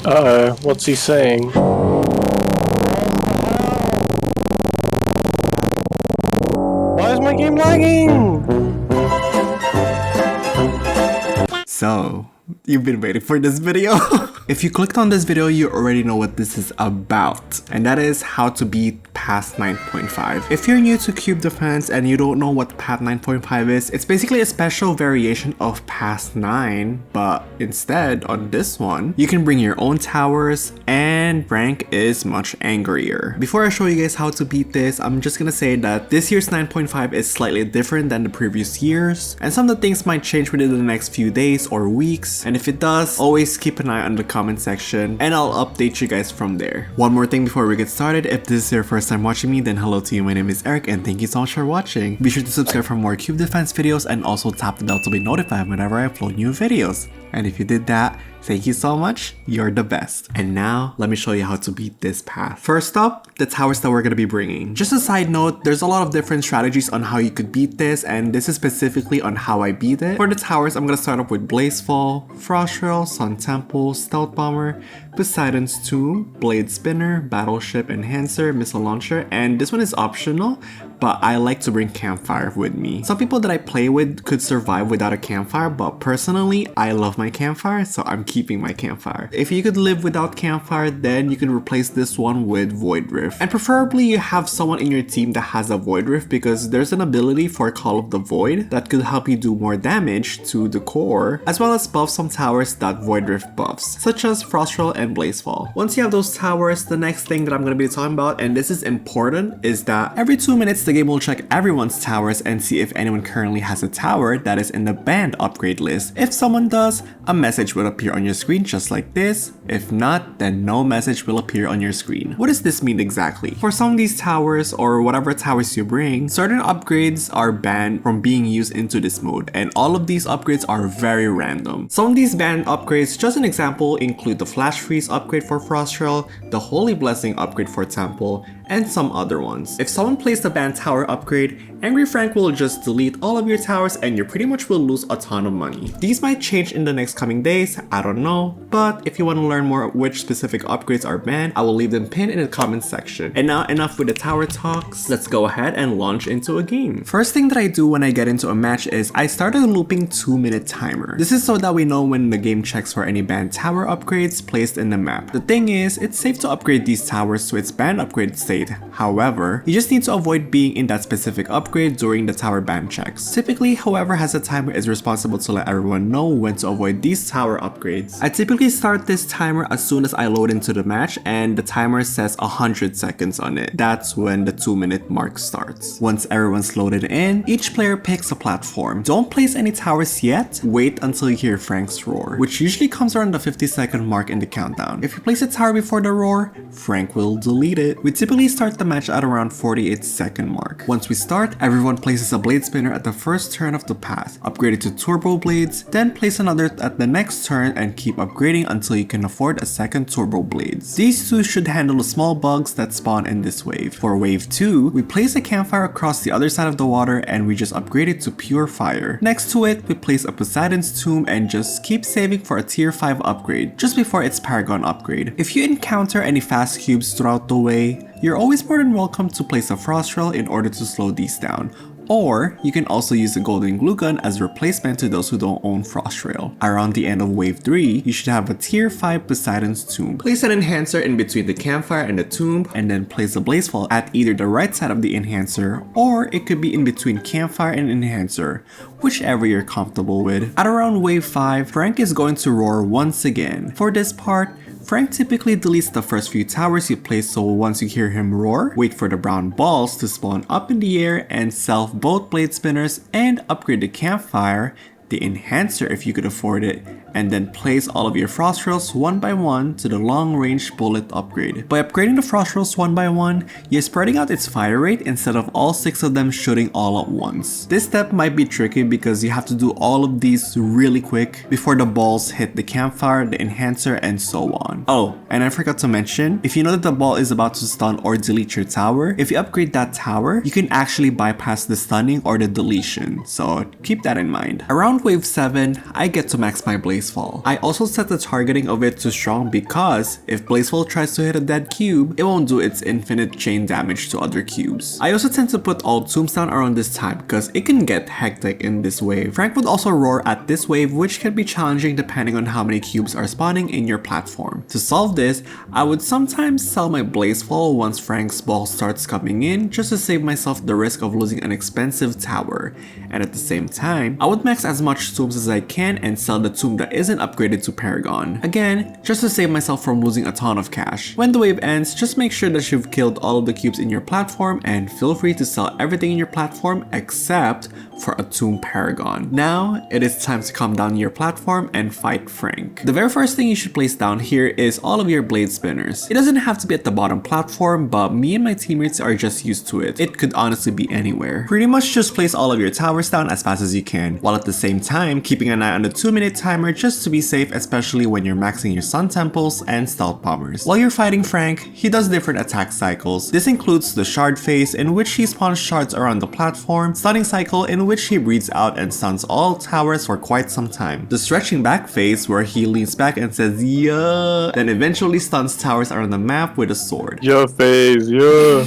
What's he saying? Why is my game lagging? So, you've been waiting for this video? If you clicked on this video, you already know what this is about, and that is how to beat Path 9.5. If you're new to Cube Defense and you don't know what Path 9.5 is, it's basically a special variation of Path 9, but instead, on this one, you can bring your own towers and rank is much angrier. Before I show you guys how to beat this, I'm just gonna say that this year's 9.5 is slightly different than the previous years, and some of the things might change within the next few days or weeks, and if it does, always keep an eye on the comment section and I'll update you guys from there. One more thing before we get started, if this is your first time watching me, then hello to you, my name is Eric and thank you so much for watching. Be sure to subscribe for more Cube Defense videos and also tap the bell to be notified whenever I upload new videos. And if you did that, thank you so much, you're the best. And now, let me show you how to beat this path. First up, the towers that we're gonna be bringing. Just a side note, there's a lot of different strategies on how you could beat this, and this is specifically on how I beat it. For the towers, I'm gonna start off with Blazefall, Frosttrail, Sun Temple, Stealth Bomber, Poseidon's Tomb, Blade Spinner, Battleship Enhancer, Missile Launcher, and this one is optional, but I like to bring Campfire with me. Some people that I play with could survive without a campfire, but personally, I love my campfire, so I'm keeping my campfire. If you could live without campfire, then you can replace this one with Void Rift. And preferably you have someone in your team that has a Void Rift because there's an ability for Call of the Void that could help you do more damage to the core, as well as buff some towers that Void Rift buffs, such as Frosttrail and Blazefall. Once you have those towers, the next thing that I'm going to be talking about, and this is important, is that every 2 minutes the game will check everyone's towers and see if anyone currently has a tower that is in the banned upgrade list. If someone does, a message will appear on your screen just like this. If not, then no message will appear on your screen. What does this mean exactly? For some of these towers or whatever towers you bring, certain upgrades are banned from being used into this mode, and all of these upgrades are very random. Some of these banned upgrades, just an example, include the Flash Freeze upgrade for Frosttrail, the Holy Blessing upgrade for Temple, and some other ones. If someone plays the banned tower upgrade, Angry Frank will just delete all of your towers and you pretty much will lose a ton of money. These might change in the next coming days, I don't know, but if you want to learn more which specific upgrades are banned, I will leave them pinned in the comment section. And now enough with the tower talks, let's go ahead and launch into a game. First thing that I do when I get into a match is I start a looping 2-minute timer. This is so that we know when the game checks for any banned tower upgrades placed in the map. The thing is, it's safe to upgrade these towers to its banned upgrade state. However, you just need to avoid being in that specific upgrade during the tower ban checks. Typically, whoever has a timer is responsible to let everyone know when to avoid these tower upgrades. I typically start this timer as soon as I load into the match, and the timer says 100 seconds on it. That's when the 2-minute mark starts. Once everyone's loaded in, each player picks a platform. Don't place any towers yet, wait until you hear Frank's roar, which usually comes around the 50-second mark in the countdown. If you place a tower before the roar, Frank will delete it. We typically start the match at around 48-second mark. Once we start, everyone places a blade spinner at the first turn of the path, upgrade it to turbo blades, then place another at the next turn and keep upgrading until you can afford a second turbo blades. These two should handle the small bugs that spawn in this wave. For wave 2, we place a campfire across the other side of the water and we just upgrade it to pure fire. Next to it, we place a Poseidon's Tomb and just keep saving for a tier 5 upgrade, just before its Paragon upgrade. If you encounter any fast cubes throughout the way, you're always more than welcome to place a Frosttrail in order to slow these down. Or you can also use the golden glue gun as a replacement to those who don't own Frosttrail. Around the end of wave 3, you should have a tier 5 Poseidon's Tomb. Place an enhancer in between the campfire and the tomb, and then place a blazefall at either the right side of the enhancer, or it could be in between campfire and enhancer, whichever you're comfortable with. At around wave 5, Frank is going to roar once again. For this part, Frank typically deletes the first few towers you place, so once you hear him roar, wait for the brown balls to spawn up in the air and self both blade spinners and upgrade the campfire, the enhancer if you could afford it, and then place all of your Frosttrails one by one to the long-range bullet upgrade. By upgrading the Frosttrails one by one, you're spreading out its fire rate instead of all 6 of them shooting all at once. This step might be tricky because you have to do all of these really quick before the balls hit the campfire, the enhancer, and so on. Oh, and I forgot to mention, if you know that the ball is about to stun or delete your tower, if you upgrade that tower, you can actually bypass the stunning or the deletion, so keep that in mind. Around wave 7, I get to max my blaze Blazefall. I also set the targeting of it to strong because if Blazefall tries to hit a dead cube, it won't do its infinite chain damage to other cubes. I also tend to put all tombs down around this time because it can get hectic in this wave. Frank would also roar at this wave, which can be challenging depending on how many cubes are spawning in your platform. To solve this, I would sometimes sell my Blazefall once Frank's ball starts coming in just to save myself the risk of losing an expensive tower. And at the same time, I would max as much tombs as I can and sell the tomb that isn't upgraded to Paragon. Again, just to save myself from losing a ton of cash. When the wave ends, just make sure that you've killed all of the cubes in your platform and feel free to sell everything in your platform except for a tomb Paragon. Now, it is time to come down your platform and fight Frank. The very first thing you should place down here is all of your blade spinners. It doesn't have to be at the bottom platform, but me and my teammates are just used to it. It could honestly be anywhere. Pretty much just place all of your towers down as fast as you can, while at the same time keeping an eye on the 2-minute timer just to be safe, especially when you're maxing your sun temples and stealth bombers. While you're fighting Frank, he does different attack cycles. This includes the shard phase, in which he spawns shards around the platform, stunning cycle, in which he breathes out and stuns all towers for quite some time, the stretching back phase, where he leans back and says yeah, then eventually stuns towers around the map with a sword. Your phase, yeah.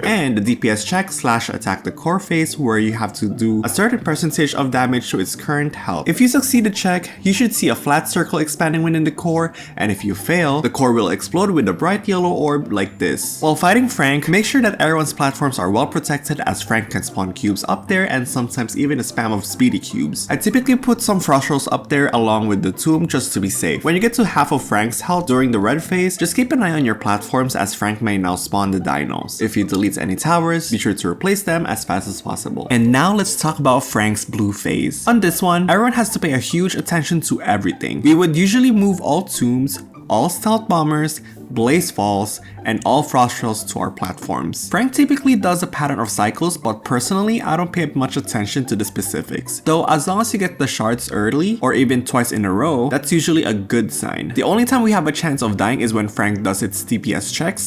And the DPS check / attack the core phase, where you have to do a certain percentage of damage to its current health. If you succeed the check, you should see a flat circle expanding within the core, and if you fail, the core will explode with a bright yellow orb like this. While fighting Frank, make sure that everyone's platforms are well protected, as Frank can spawn cubes up there and sometimes even a spam of speedy cubes. I typically put some frost rolls up there along with the tomb just to be safe. When you get to half of Frank's health during the red phase, just keep an eye on your platforms, as Frank may now spawn the dino. If he deletes any towers, be sure to replace them as fast as possible. And now let's talk about Frank's blue phase. On this one, everyone has to pay a huge attention to everything. We would usually move all tombs, all stealth bombers, Blazefalls, and all frost shells to our platforms. Frank typically does a pattern of cycles, but personally I don't pay much attention to the specifics. Though as long as you get the shards early, or even twice in a row, that's usually a good sign. The only time we have a chance of dying is when Frank does its DPS check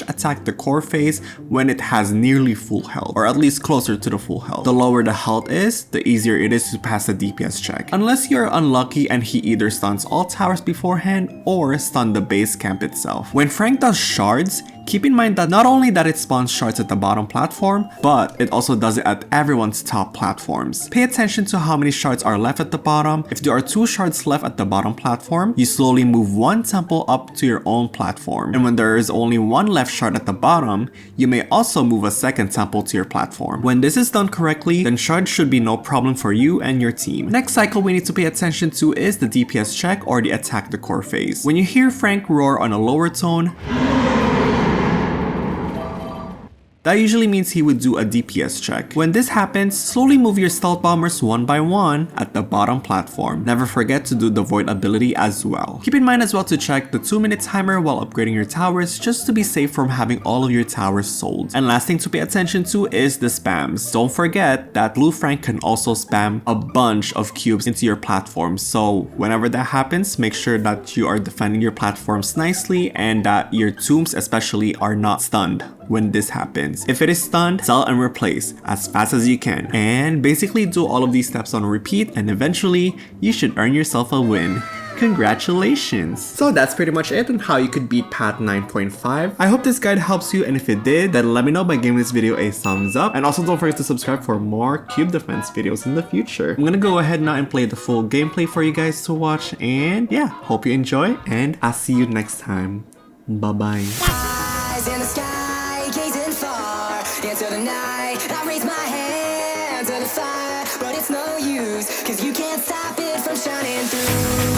/ attack the core phase when it has nearly full health, or at least closer to the full health. The lower the health is, the easier it is to pass the DPS check. Unless you're unlucky and he either stuns all towers beforehand or stun the base camp itself. When Frank does shards, keep in mind that not only that it spawns shards at the bottom platform, but it also does it at everyone's top platforms. Pay attention to how many shards are left at the bottom. If there are 2 shards left at the bottom platform, you slowly move 1 temple up to your own platform. And when there is only 1 left shard at the bottom, you may also move a 2nd temple to your platform. When this is done correctly, then shards should be no problem for you and your team. Next cycle we need to pay attention to is the DPS check or the attack the core phase. When you hear Frank roar on a lower tone, that usually means he would do a DPS check. When this happens, slowly move your stealth bombers one by one at the bottom platform. Never forget to do the void ability as well. Keep in mind as well to check the 2-minute timer while upgrading your towers, just to be safe from having all of your towers sold. And last thing to pay attention to is the spams. Don't forget that Blue Frank can also spam a bunch of cubes into your platform, so whenever that happens, make sure that you are defending your platforms nicely and that your tombs especially are not stunned when this happens. If it is stunned, sell and replace as fast as you can. And basically do all of these steps on repeat, and eventually you should earn yourself a win. Congratulations! So that's pretty much it on how you could beat Path 9.5. I hope this guide helps you, and if it did, then let me know by giving this video a thumbs up. And also don't forget to subscribe for more cube defense videos in the future. I'm gonna go ahead now and play the full gameplay for you guys to watch, and yeah, hope you enjoy, and I'll see you next time. Bye bye. In the sky, gazing far into the night, I raise my hand to the fire, but it's no use, cause you can't stop it from shining through.